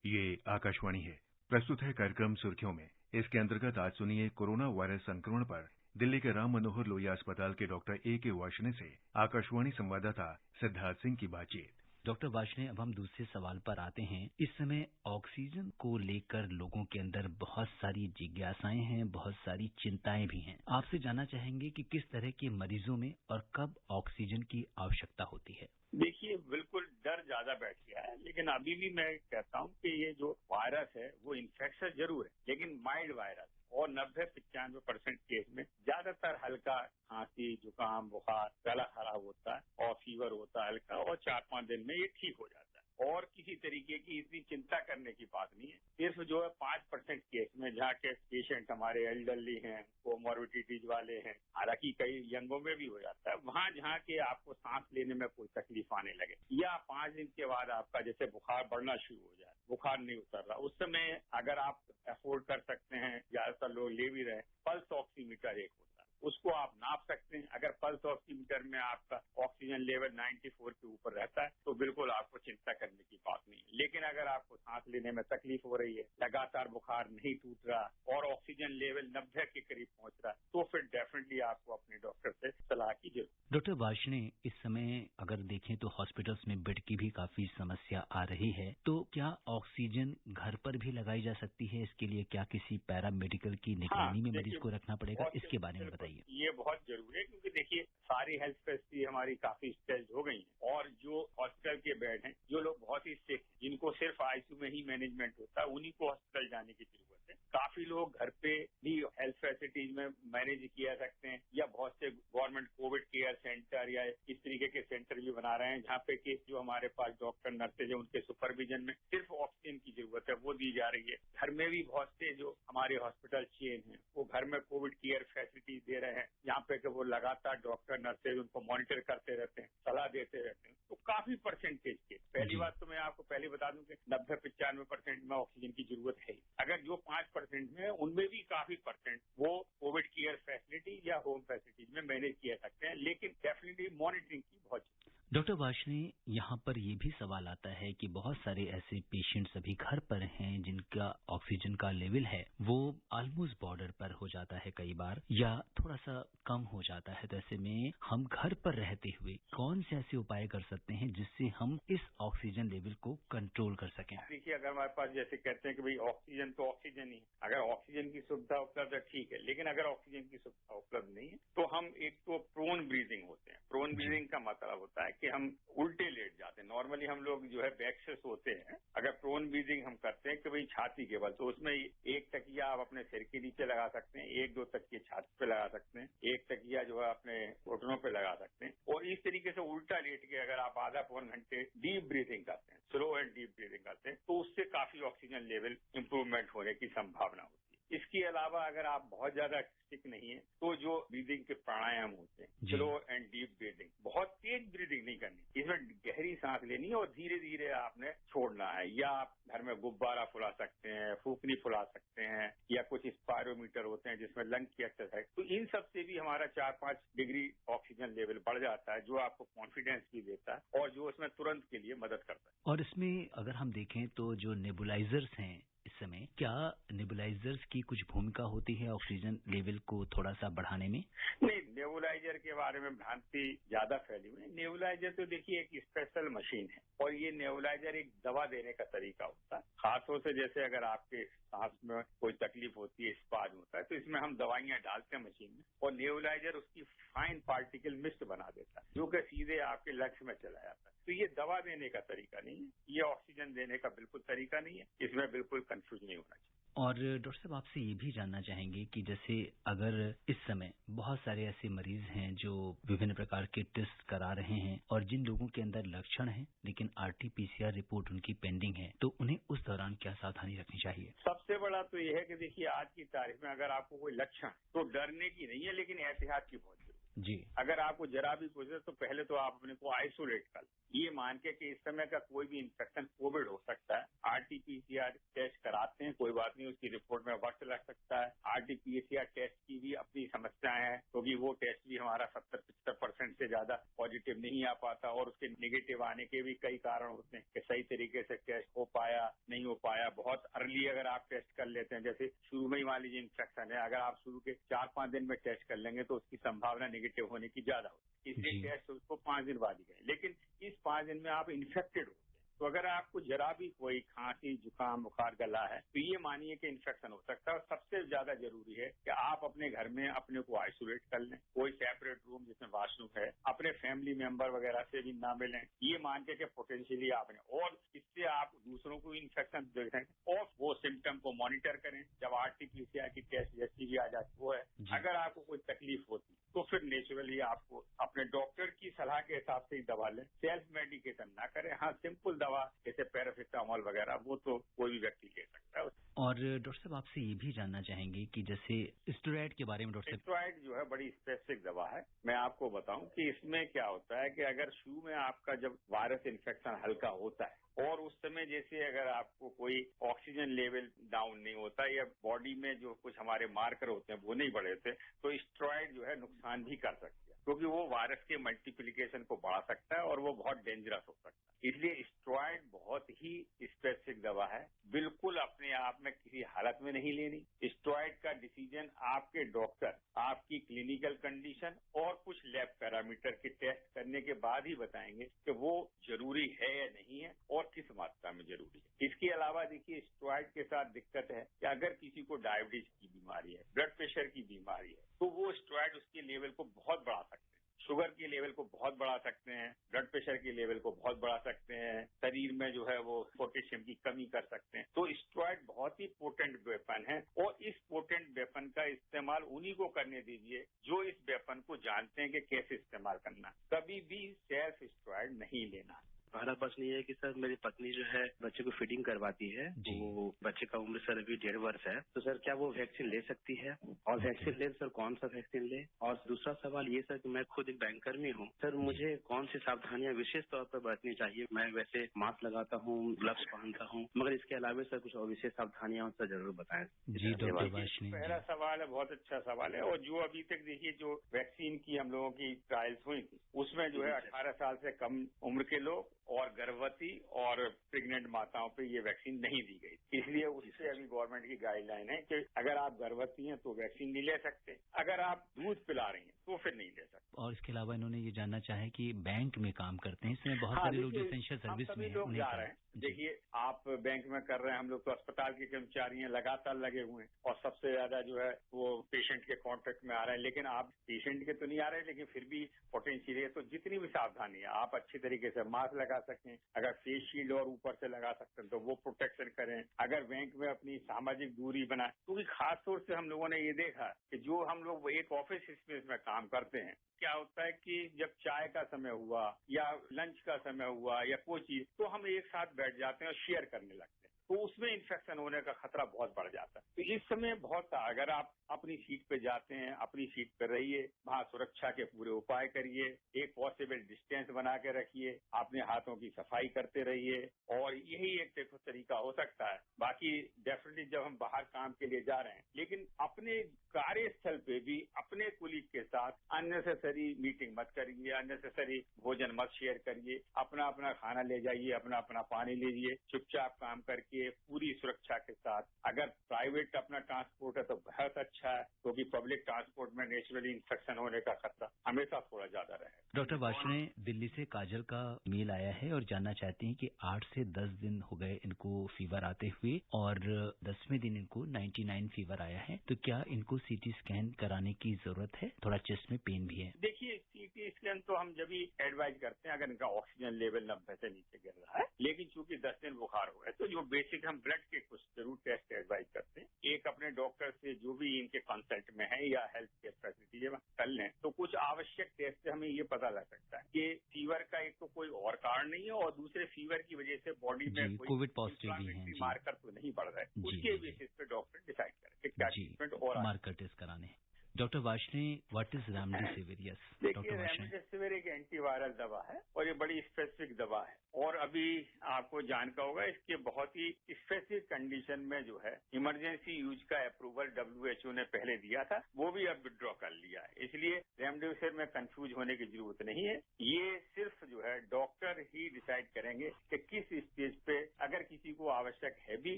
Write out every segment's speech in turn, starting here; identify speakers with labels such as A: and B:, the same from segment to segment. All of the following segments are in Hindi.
A: ये आकाशवाणी है। प्रस्तुत है कार्यक्रम सुर्खियों में। इसके अंतर्गत आज सुनिए कोरोना वायरस संक्रमण पर दिल्ली के राम मनोहर लोहिया अस्पताल के डॉक्टर A.K. वार्ष्णेय से आकाशवाणी संवाददाता सिद्धार्थ सिंह की बातचीत।
B: डॉक्टर वार्ष्णेय, अब हम दूसरे सवाल पर आते हैं। इस समय ऑक्सीजन को लेकर लोगों के अंदर बहुत सारी जिज्ञासाएं हैं, बहुत सारी चिंताएं भी हैं। आपसे जानना चाहेंगे कि किस तरह के मरीजों में और कब ऑक्सीजन की आवश्यकता होती है।
C: देखिए, बिल्कुल डर ज्यादा बैठ गया है, लेकिन अभी भी मैं कहता हूं कि ये जो वायरस है वो इन्फेक्शस जरूर है, लेकिन माइल्ड वायरस और 90-95% केस में ज्यादातर हल्का खांसी, जुकाम, बुखार, गला खराब होता है और फीवर होता है हल्का, और 4-5 दिन में ये ठीक हो जाता है और किसी तरीके की इतनी चिंता करने की बात नहीं है। सिर्फ जो है 5% केस में जहाँ के पेशेंट हमारे एल्डरली हैं, कोमोर्बिडिटीज वाले हैं, हालांकि कई यंगों में भी हो जाता है, वहां जहाँ के आपको सांस लेने में कोई तकलीफ आने लगे या 5 दिन के बाद आपका जैसे बुखार बढ़ना शुरू हो जाए, बुखार नहीं उतर रहा, उस समय अगर आप अफोर्ड कर सकते हैं, ज्यादातर लोग ले भी रहे, पल्स ऑक्सीमीटर एक होता है, उसको आप नाप सकते हैं। अगर पल्स ऑक्सीमीटर में आपका ऑक्सीजन लेवल 94 के ऊपर रहता है तो बिल्कुल आपको चिंता करने की बात नहीं है। लेकिन अगर आपको सांस लेने में तकलीफ हो रही है, लगातार बुखार नहीं टूट रहा और ऑक्सीजन लेवल 90 के करीब पहुंच रहा है, तो फिर डेफिनेटली आपको अपने डॉक्टर से सलाह की जरूरत।
B: डॉक्टर वार्ष्णेय, इस समय अगर देखें तो हॉस्पिटल्स में बेड की भी काफी समस्या आ रही है, तो क्या ऑक्सीजन घर पर भी लगाई जा सकती है? इसके लिए क्या किसी पैरामेडिकल की निगरानी में मरीज को रखना पड़ेगा? इसके बारे में बताइए।
C: ये बहुत जरूरी है, क्योंकि देखिए सारी हेल्थ फैसिलिटी हमारी काफी स्ट्रेच हो गई है और जो हॉस्पिटल के बेड हैं, जो लोग बहुत ही सिक, जिनको सिर्फ आईसीयू में ही मैनेजमेंट होता है, उन्हीं को हॉस्पिटल जाने की जरूरत है। काफी लोग घर पे भी हेल्थ फैसिलिटीज में मैनेज किया सकते हैं, या बहुत से गवर्नमेंट कोविड केयर सेंटर या इस तरीके के सेंटर भी बना रहे हैं, जहाँ पे कि जो हमारे पास डॉक्टर नर्सेज है, उनके सुपरविजन में सिर्फ ऑक्सीजन की जरूरत है, वो दी जा रही है। घर में भी बहुत से जो हमारे हॉस्पिटल चेन है, वो घर में कोविड केयर फैसिलिटीज दे रहे हैं, जहाँ पे कि वो लगातार डॉक्टर नर्सेज उनको मॉनिटर करते रहते हैं, सलाह देते रहते हैं। तो काफी परसेंटेज के, पहली बात तो मैं आपको पहले बता दूं कि 90-95% में ऑक्सीजन की जरूरत है। अगर जो 5% में है, उनमें भी काफी परसेंट वो कोविड केयर फैसिलिटी या होम फैसिलिटीज में मैनेज किया सकते हैं, लेकिन डेफिनेटली मॉनिटरिंग की बहुत जरूरत है।
B: डॉक्टर वार्ष्णेय, यहाँ पर ये भी सवाल आता है कि बहुत सारे ऐसे पेशेंट्स अभी घर पर हैं जिनका ऑक्सीजन का लेवल है वो ऑलमोस्ट बॉर्डर पर हो जाता है कई बार, या थोड़ा सा कम हो जाता है। तो ऐसे में हम घर पर रहते हुए कौन से ऐसे उपाय कर सकते हैं जिससे हम इस ऑक्सीजन लेवल को कंट्रोल कर सकें?
C: देखिए, अगर हमारे पास जैसे कहते हैं कि भाई ऑक्सीजन तो ऑक्सीजन ही है, अगर ऑक्सीजन की सुविधा उपलब्ध है ठीक है, लेकिन अगर ऑक्सीजन की सुविधा उपलब्ध नहीं है तो हम एक तो प्रोन ब्रीदिंग होते हैं। प्रोन ब्रीदिंग का मतलब होता है कि हम उल्टे लेट जाते हैं। नॉर्मली हम लोग जो है बैक से सोते हैं, अगर प्रोन ब्रीदिंग हम करते हैं कि भाई छाती के बल, तो उसमें एक तकिया आप अपने सिर के नीचे लगा सकते हैं, 1-2 तकिए छाती पे लगा सकते हैं, एक तकिया जो है अपने घुटनों पे लगा सकते हैं, और इस तरीके से उल्टा लेट के अगर आप आधा-पौन घंटे डीप ब्रीथिंग करते हैं, स्लो एंड डीप ब्रीथिंग करते हैं, तो उससे काफी ऑक्सीजन लेवल इंप्रूवमेंट होने की संभावना होती है। इसके अलावा अगर आप बहुत ज्यादा सिक नहीं है तो जो ब्रीदिंग के प्राणायाम होते हैं, स्लो एंड डीप ब्रीदिंग, बहुत तेज ब्रीदिंग नहीं करनी, इसमें गहरी सांस लेनी है और धीरे धीरे आपने छोड़ना है। या आप घर में गुब्बारा फुला सकते हैं, फूकनी फुला सकते हैं, या कुछ स्पायरोमीटर होते हैं जिसमें लंग की एक्सरसाइज, तो इन सब से भी हमारा 4-5 डिग्री ऑक्सीजन लेवल बढ़ जाता है, जो आपको कॉन्फिडेंस भी देता है और जो उसमें तुरंत के लिए मदद करता है।
B: और इसमें अगर हम देखें तो जो नेबुलाइजर्स हैं इस समय, क्या नेबुलाइजर्स की कुछ भूमिका होती है ऑक्सीजन लेवल को थोड़ा सा बढ़ाने में?
C: नहीं, नेबुलाइजर के बारे में भ्रांति ज्यादा फैली हुई है। नेबुलाइजर तो देखिए एक स्पेशल मशीन है और ये नेबुलाइजर एक दवा देने का तरीका होता है। खासतौर से जैसे अगर आपके सांस में कोई तकलीफ होती है, स्पाज्म होता है, तो इसमें हम दवाइयां डालते हैं मशीन में और नेबुलाइजर उसकी फाइन पार्टिकल मिस्ट बना देता है, जो कि सीधे आपके लंग्स में चला जाता है। तो ये दवा देने का तरीका नहीं है, ये ऑक्सीजन देने का बिल्कुल तरीका नहीं है, इसमें बिल्कुल कंफ्यूज नहीं होना चाहिए।
B: और डॉक्टर साहब, आपसे ये भी जानना चाहेंगे कि जैसे अगर इस समय बहुत सारे ऐसे मरीज हैं जो विभिन्न प्रकार के टेस्ट करा रहे हैं और जिन लोगों के अंदर लक्षण हैं लेकिन RT-PCR रिपोर्ट उनकी पेंडिंग है, तो उन्हें उस दौरान क्या सावधानी रखनी चाहिए?
C: सबसे बड़ा तो ये है कि देखिए आज की तारीख में अगर आपको कोई लक्षण तो डरने की नहीं है, लेकिन एहतियात की बहुत जरूरत है।
B: जी,
C: अगर आपको जरा भी कुछ है तो पहले तो आप अपने को आइसोलेट कर, ये मान के कि इस समय का कोई भी इन्फेक्शन कोविड हो सकता है, आरटीपीसीआर टेस्ट कराते हैं, कोई बात नहीं, उसकी रिपोर्ट में वक्त लग सकता है। आरटीपीसीआर टेस्ट की भी अपनी समस्याएं हैं, क्योंकि वो टेस्ट भी हमारा 70-75% से ज्यादा पॉजिटिव नहीं आ पाता और उसके नेगेटिव आने के भी कई कारण होते हैं कि सही तरीके से टेस्ट हो पाया, नहीं हो पाया। बहुत अर्ली अगर आप टेस्ट कर लेते हैं, जैसे शुरू में ही मान लीजिए इन्फेक्शन है, अगर आप शुरू के 4-5 दिन में टेस्ट कर लेंगे तो उसकी संभावना नेगेटिव होने की ज्यादा होती है, इसलिए टेस्ट उसको 5 दिन बाद ही करें। लेकिन इस 5 दिन में आप इन्फेक्टेड हो, तो अगर आपको जरा भी कोई खांसी, जुकाम, बुखार, गला है तो ये मानिए कि इन्फेक्शन हो सकता है। और सबसे ज्यादा जरूरी है कि आप अपने घर में अपने को आइसोलेट कर लें, कोई सेपरेट रूम जिसमें वॉशरूम है, अपने फैमिली मेंबर वगैरह से भी ना मिलें, ये मान के पोटेंशियली आपने, और इससे आप दूसरों को इन्फेक्शन देखें और वो सिम्टम को मॉनिटर करें। जब आरटीपीसीआर की टेस्ट जैसी भी आ जाती वो है, अगर आपको कोई तकलीफ होती तो फिर नेचुरली आपको अपने डॉक्टर की सलाह के हिसाब से ही दवा लें, सेल्फ मेडिकेशन ना करें। हाँ, सिंपल दवा जैसे पैरासिटामोल वगैरह वो तो कोई भी व्यक्ति ले सकता है।
B: और डॉक्टर साहब आपसे ये भी जानना चाहेंगे कि जैसे स्टेरॉइड के बारे में डॉक्टर साहब।
C: स्टेरॉइड जो है बड़ी स्पेसिफिक दवा है। मैं आपको बताऊं कि इसमें क्या होता है कि अगर शुरू में आपका जब वायरस इन्फेक्शन हल्का होता है और उस समय जैसे अगर आपको कोई ऑक्सीजन लेवल डाउन नहीं होता या बॉडी में जो कुछ हमारे मार्कर होते हैं वो नहीं बढ़े होते, तो स्टेरॉइड जो है नुकसान भी कर सकती है, क्योंकि वो वायरस के मल्टीप्लिकेशन को बढ़ा सकता है और वो बहुत डेंजरस हो सकता है। इसलिए स्टेरॉइड बहुत ही स्पेसिफिक दवा है, बिल्कुल अपने आप में किसी हालत में नहीं लेनी। स्टेरॉइड का डिसीजन आपके डॉक्टर आपकी क्लिनिकल कंडीशन और कुछ लैब पैरामीटर के टेस्ट करने के बाद ही बताएंगे कि वो जरूरी है या नहीं है और किस मात्रा में जरूरी है। इसके अलावा देखिए, स्टेरॉइड के साथ दिक्कत है कि अगर किसी को डायबिटीज की बीमारी है, ब्लड प्रेशर की बीमारी है, तो वो स्टेरॉइड उसके लेवल को बहुत बढ़ा सकते हैं। शुगर के लेवल को बहुत बढ़ा सकते हैं, ब्लड प्रेशर के लेवल को बहुत बढ़ा सकते हैं, शरीर में जो है वो पोटेशियम की कमी कर सकते हैं। तो स्टेरॉइड बहुत ही पोटेंट वेपन है और इस पोटेंट वेपन का इस्तेमाल उन्हीं को करने दीजिए जो इस वेपन को जानते हैं कि कैसे इस्तेमाल करना। कभी भी सेल्फ स्टेरॉइड नहीं लेना।
D: हमारा प्रश्न ये है कि सर मेरी पत्नी जो है बच्चे को फीडिंग करवाती है, वो बच्चे का उम्र सर अभी 1.5 वर्ष है, तो सर क्या वो वैक्सीन ले सकती है? और वैक्सीन ले सर कौन सा वैक्सीन ले? और दूसरा सवाल ये सर कि मैं खुद एक बैंककर्मी हूँ, सर मुझे कौन सी सावधानियां विशेष तौर पर बरतनी चाहिए? मैं वैसे मास्क लगाता हूँ, ग्लव्स पहनता हूँ, मगर इसके अलावा सर कुछ और विशेष सावधानियां सर जरूर बताएं।
B: जी डॉक्टर वार्ष्णेय।
C: पहला सवाल है, बहुत अच्छा सवाल है। और जो अभी तक देखिए जो वैक्सीन की हम लोगों की ट्रायल्स हुई थी उसमें जो है 18 साल से कम उम्र के लोग और गर्भवती और प्रेग्नेंट माताओं पे ये वैक्सीन नहीं दी गई। इसलिए उससे अभी गवर्नमेंट की गाइडलाइन है कि अगर आप गर्भवती हैं तो वैक्सीन नहीं ले सकते, अगर आप दूध पिला रही हैं तो फिर नहीं ले सकते।
B: और इसके अलावा इन्होंने ये जानना चाहा है कि बैंक में काम करते हैं, इसमें बहुत सारे लोग जो एसेंशियल सर्विस में हैं
C: लोग जा रहे हैं। देखिए, आप बैंक में कर रहे हैं, हम लोग तो अस्पताल के कर्मचारी हैं, लगातार लगे हुए हैं और सबसे ज्यादा जो है वो पेशेंट के कॉन्टेक्ट में आ रहे हैं। लेकिन आप पेशेंट के तो नहीं आ रहे, लेकिन फिर भी पोटेंशियल है, तो जितनी भी सावधानी है आप अच्छी तरीके से मास्क लगा सकें, अगर फेस शील्ड और ऊपर से लगा सकते हैं तो वो प्रोटेक्शन करें। अगर बैंक में अपनी सामाजिक दूरी बनाए, क्योंकि खासतौर से हम लोगों ने ये देखा कि जो हम लोग एक ऑफिस स्पेस में काम करते हैं, क्या होता है कि जब चाय का समय हुआ या लंच का समय हुआ या कोई चीज, तो हम एक साथ बैठ जाते हैं और शेयर करने लगते हैं, तो उसमें इन्फेक्शन होने का खतरा बहुत बढ़ जाता है। तो इस समय बहुत, अगर आप अपनी सीट पे जाते हैं, अपनी सीट पे रहिए, वहां सुरक्षा के पूरे उपाय करिए, एक पॉसिबल डिस्टेंस बना के रखिए, अपने हाथों की सफाई करते रहिए, और यही एक देखो तरीका हो सकता है। बाकी डेफिनेटली जब हम बाहर काम के लिए जा रहे हैं, लेकिन अपने कार्यस्थल पे भी अपने कुलीग के साथ अननेसेसरी मीटिंग मत करिए, अननेसेसरी भोजन मत शेयर करिए, अपना अपना खाना ले जाइए, अपना अपना पानी लीजिए, चुपचाप काम करके पूरी सुरक्षा के साथ। अगर प्राइवेट अपना ट्रांसपोर्ट है तो बहुत अच्छा है, क्योंकि पब्लिक ट्रांसपोर्ट में नेचुरली इन्फेक्शन होने का खतरा हमेशा थोड़ा ज्यादा रहे।
B: डॉक्टर वार्ष्णेय, दिल्ली से काजल का मेल आया है और जानना चाहती हैं कि 8 से 10 दिन हो गए इनको फीवर आते हुए और 10वें दिन इनको 99 फीवर आया है, तो क्या इनको सीटी स्कैन कराने की जरूरत है? थोड़ा चेस्ट में पेन भी है।
C: देखिए, सीटी स्कैन तो हम जब भी एडवाइज करते हैं अगर इनका ऑक्सीजन लेवल 90 से नीचे गिर रहा है, लेकिन चूंकि 10 दिन बुखार हुआ है तो जो बेसिक हम ब्लड के कुछ जरूर टेस्ट एडवाइज करते हैं। एक अपने डॉक्टर से जो भी इनके कंसल्ट में है या हेल्थ केयर फैसिलिटी में कर लें तो कुछ आवश्यक टेस्ट से हमें ये पता लग सकता है कि फीवर का एक तो कोई और कारण नहीं है और दूसरे फीवर की वजह से बॉडी में कोई
B: कोविड पॉजिटिव भी है,
C: मार्कर तो नहीं बढ़ रहा है। उसके बेसिस पे डॉक्टर डिसाइड करें कि क्या ट्रीटमेंट और
B: मार्कर टेस्ट कराने हैं। Doctor Varshney, what is remdesivir? Yes,
C: देखिए, रेमडेसिविर एक एंटीवायरल दवा है और ये बड़ी स्पेसिफिक दवा है और अभी आपको जानना होगा इसके बहुत ही स्पेसिफिक कंडीशन में जो है इमरजेंसी यूज का अप्रूवल WHO ने पहले दिया था, वो भी अब विड्रॉ कर लिया है। इसलिए रेमडेसिविर में कंफ्यूज होने की जरूरत नहीं है। ये सिर्फ जो है डॉक्टर ही डिसाइड करेंगे कि किस स्टेज पे अगर किसी को आवश्यक है भी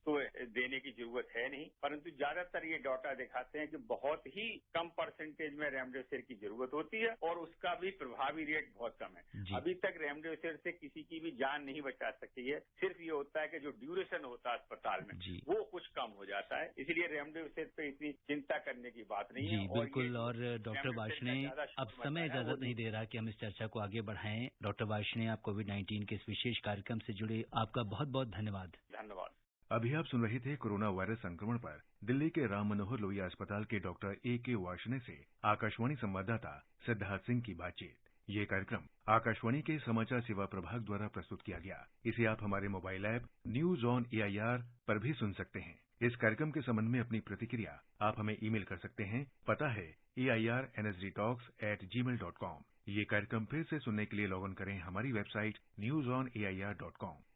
C: तो देने की जरूरत है नहीं, परंतु ज्यादातर ये डाटा दिखाते हैं कि बहुत ही कम परसेंटेज में रेमडेसिविर की जरूरत होती है और उसका भी प्रभावी रेट बहुत कम है। अभी तक रेमडेसिविर से किसी की भी जान नहीं बचा सकी है। सिर्फ ये होता है कि जो ड्यूरेशन होता है अस्पताल में वो कुछ कम हो जाता है, इसलिए रेमडेसिविर पे इतनी चिंता करने की बात नहीं है।
B: जी बिल्कुल। और डॉक्टर वार्ष्णेय, अब समय इजाजत नहीं दे रहा कि हम इस चर्चा को आगे बढ़ाएं। डॉक्टर वार्ष्णेय, आप कोविड-19 के इस विशेष कार्यक्रम से जुड़े, आपका बहुत बहुत धन्यवाद।
C: धन्यवाद।
A: अभी आप सुन रहे थे कोरोना वायरस संक्रमण पर दिल्ली के राम मनोहर लोहिया अस्पताल के डॉक्टर A.K. वार्ष्णेय से आकाशवाणी संवाददाता सिद्धार्थ सिंह की बातचीत। ये कार्यक्रम आकाशवाणी के समाचार सेवा प्रभाग द्वारा प्रस्तुत किया गया। इसे आप हमारे mobile app news on AIR पर भी सुन सकते हैं। इस कार्यक्रम के संबंध में अपनी प्रतिक्रिया आप हमें ईमेल कर सकते हैं। पता है AIRNSDtalks@gmail.com। ये कार्यक्रम फिर से सुनने के लिए लॉग इन करें हमारी वेबसाइट newsonair.com।